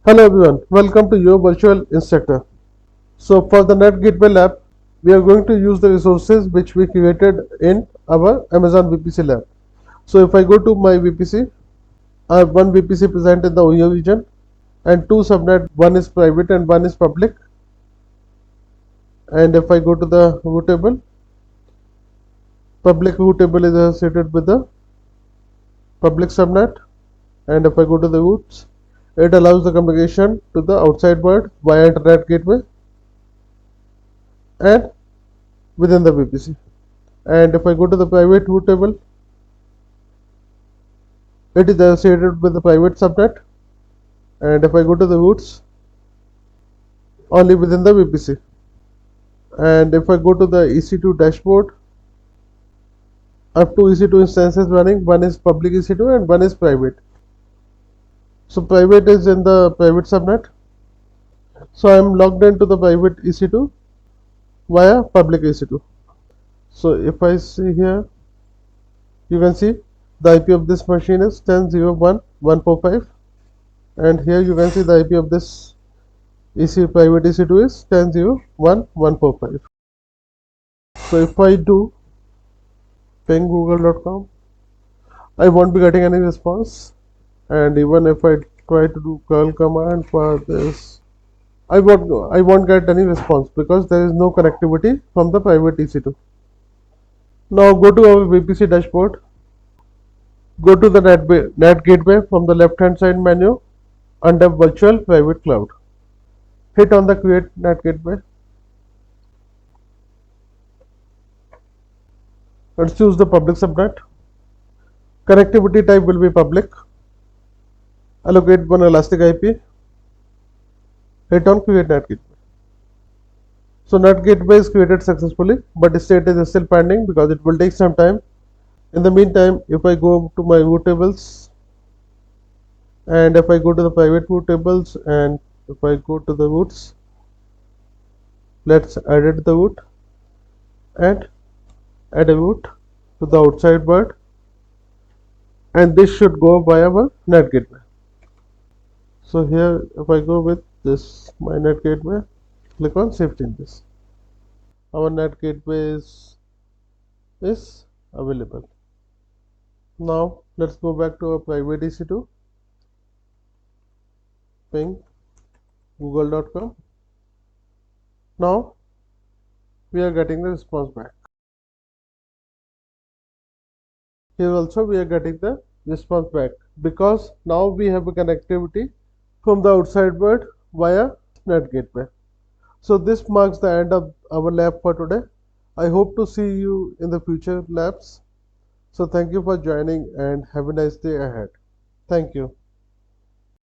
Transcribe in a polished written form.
Hello everyone, welcome to your virtual instructor. So for the NAT Gateway Lab, we are going to use the resources which we created in our Amazon VPC lab. So if I go to my VPC, I have one VPC present in the OEO region and two subnet, one is private and one is public. And if I go to the root table, public root table is associated with the public subnet. And if I go to the roots, it allows the communication to the outside world via internet gateway and within the VPC. And if I go to the private root table, it is associated with the private subnet. And if I go to the roots, only within the VPC. And if I go to the EC2 dashboard, I have two EC2 instances running. One is public EC2 and one is private. So private is in the private subnet. So I am logged into the private EC2 via public EC2. So if I see here, you can see the IP of this machine is 10.0.1.145, and here you can see the IP of this private EC2 is 10.0.1.145. So if I do ping google.com, I won't be getting any response, and even if I try to do curl command for this, I won't get any response because there is no connectivity from the private EC2. Now go to our VPC dashboard. Go to the NAT Gateway from the left hand side menu under Virtual Private Cloud. Hit on the Create NAT Gateway. Let's choose the public subnet. Connectivity type will be public. Allocate one elastic IP. Hit on Create NAT Gateway. So NAT Gateway is created successfully, but state is still pending because it will take some time. In the meantime, if I go to my root tables, and if I go to the private root tables, and if I go to the roots, let's edit the root and add a root to the outside word, and this should go by our NAT gateway. So here if I go with this my NAT gateway, click on save changes. Our NAT gateway is available. Now let's go back to our private EC2, ping google.com. Now we are getting the response back. Here also we are getting the response back because now we have a connectivity from the outside world via NAT gateway. So this marks the end of our lab for today. I hope to see you in the future labs. So thank you for joining and have a nice day ahead. Thank you.